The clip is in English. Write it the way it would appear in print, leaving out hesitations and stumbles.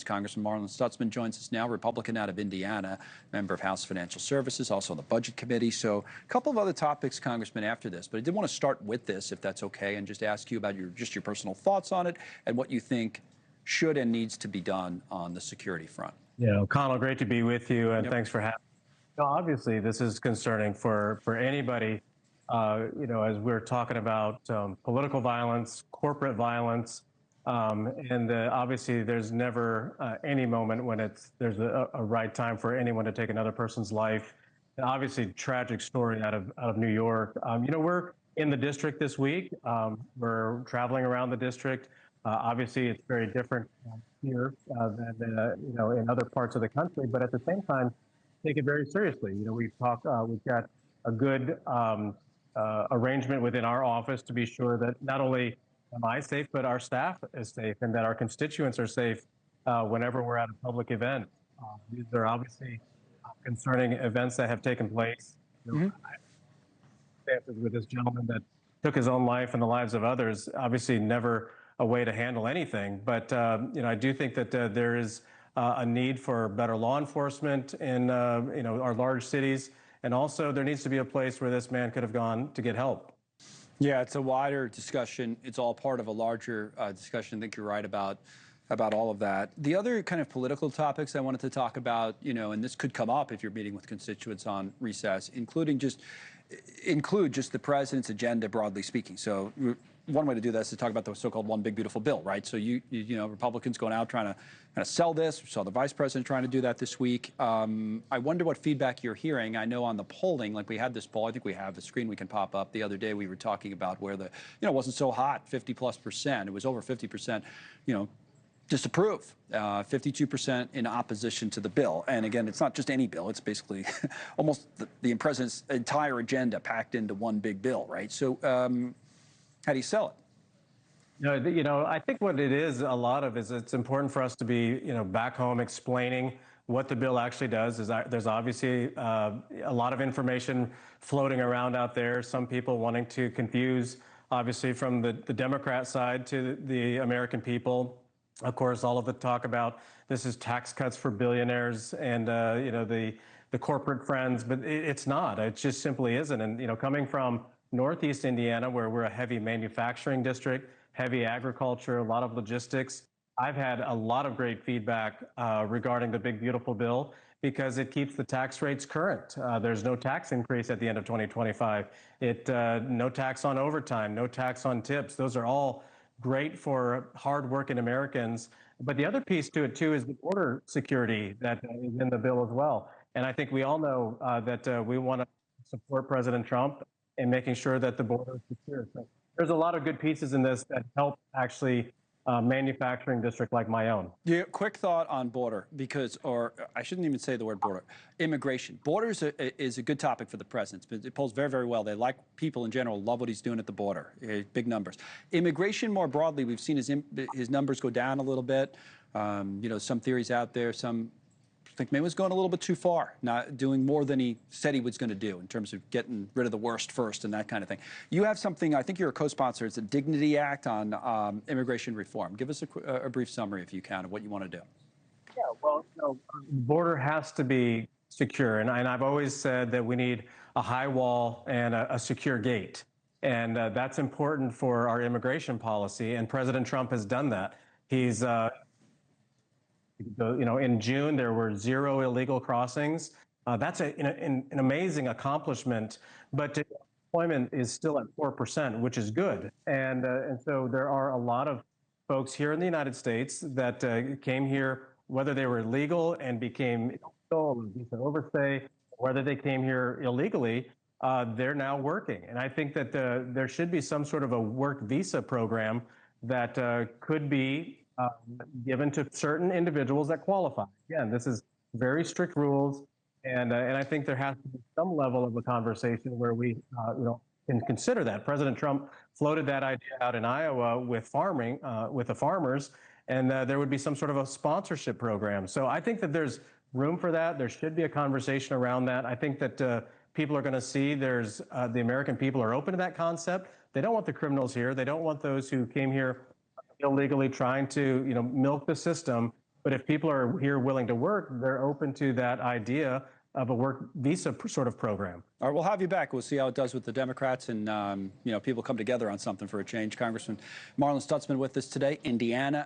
Congressman Marlon Stutzman joins us now, Republican out of Indiana, member of House Financial Services, also on the Budget Committee. So a couple of other topics, Congressman, after this. But I did want to start with this, if that's okay, and just ask you about your personal thoughts on it and what you think should and needs to be done on the security front. Yeah, Connell, great to be with you, and thanks for having me. Obviously, this is concerning for anybody, as we're talking about political violence, corporate violence, and obviously there's never any moment when there's a right time for anyone to take another person's life. And obviously, tragic story out of New York. We're in the district this week. We're traveling around the district. Obviously, it's very different here than in other parts of the country, but at the same time, take it very seriously. We've got a good arrangement within our office to be sure that not only am I safe, but our staff is safe and that our constituents are safe whenever we're at a public event. These are obviously concerning events that have taken place. With this gentleman that took his own life and the lives of others, obviously never a way to handle anything. But, I do think that there is a need for better law enforcement in, our large cities. And also there needs to be a place where this man could have gone to get help. Yeah, it's a wider discussion. It's all part of a larger discussion. I think you're right about all of that. The other kind of political topics I wanted to talk about, and this could come up if you're meeting with constituents on recess, include just the president's agenda, broadly speaking. So one way to do this is to talk about the so-called one big beautiful bill, right? So Republicans going out trying to kind of sell this. We saw the vice president trying to do that this week. I wonder what feedback you're hearing. I know on the polling, like we had this poll, I think we have the screen we can pop up. The other day we were talking about where the, it wasn't so hot, 50+%. It was over 50%, disapprove, 52% in opposition to the bill. And again, it's not just any bill. It's basically almost the president's entire agenda packed into one big bill, right? So how do you sell it? I think what it is, a lot of is it's important for us to be, back home explaining what the bill actually does. There's obviously a lot of information floating around out there. Some people wanting to confuse, obviously, from the Democrat side to the American people. Of course, all of the talk about this is tax cuts for billionaires and, the corporate friends, but it's not. It just simply isn't. And, coming from Northeast Indiana, where we're a heavy manufacturing district, heavy agriculture, a lot of logistics, I've had a lot of great feedback regarding the big, beautiful bill because it keeps the tax rates current. There's no tax increase at the end of 2025. No tax on overtime, no tax on tips. Those are all great for hardworking Americans. But the other piece to it, too, is the border security that is in the bill as well. And I think we all know that we want to support President Trump in making sure that the border is secure. So there's a lot of good pieces in this that help actually manufacturing district like my own. Yeah, quick thought on border, or I shouldn't even say the word border, immigration. Borders is a good topic for the president. It polls very, very well. They like people in general, love what he's doing at the border, big numbers. Immigration more broadly, we've seen his numbers go down a little bit. Some theories out there, some think maybe was going a little bit too far, not doing more than he said he was going to do in terms of getting rid of the worst first and that kind of thing. You have something, I think you're a co-sponsor, it's a Dignity Act on immigration reform. Give us a brief summary, if you can, of what you want to do. Yeah, well, the border has to be secure. And I've always said that we need a high wall and a secure gate. And that's important for our immigration policy. And President Trump has done that. He's in June, there were 0 illegal crossings. That's an amazing accomplishment, but employment is still at 4%, which is good. And so there are a lot of folks here in the United States that came here, whether they were legal and became visa overstay, whether they came here illegally, they're now working. And I think that there should be some sort of a work visa program that could be given to certain individuals that qualify. Again, this is very strict rules, and I think there has to be some level of a conversation where we, can consider that. President Trump floated that idea out in Iowa with farming, with the farmers, and there would be some sort of a sponsorship program. So I think that there's room for that. There should be a conversation around that. I think that people are going to see the American people are open to that concept. They don't want the criminals here. They don't want those who came here illegally trying to, milk the system. But if people are here willing to work, they're open to that idea of a work visa sort of program. All right, we'll have you back. We'll see how it does with the Democrats and, people come together on something for a change. Congressman Marlin Stutzman with us today, Indiana.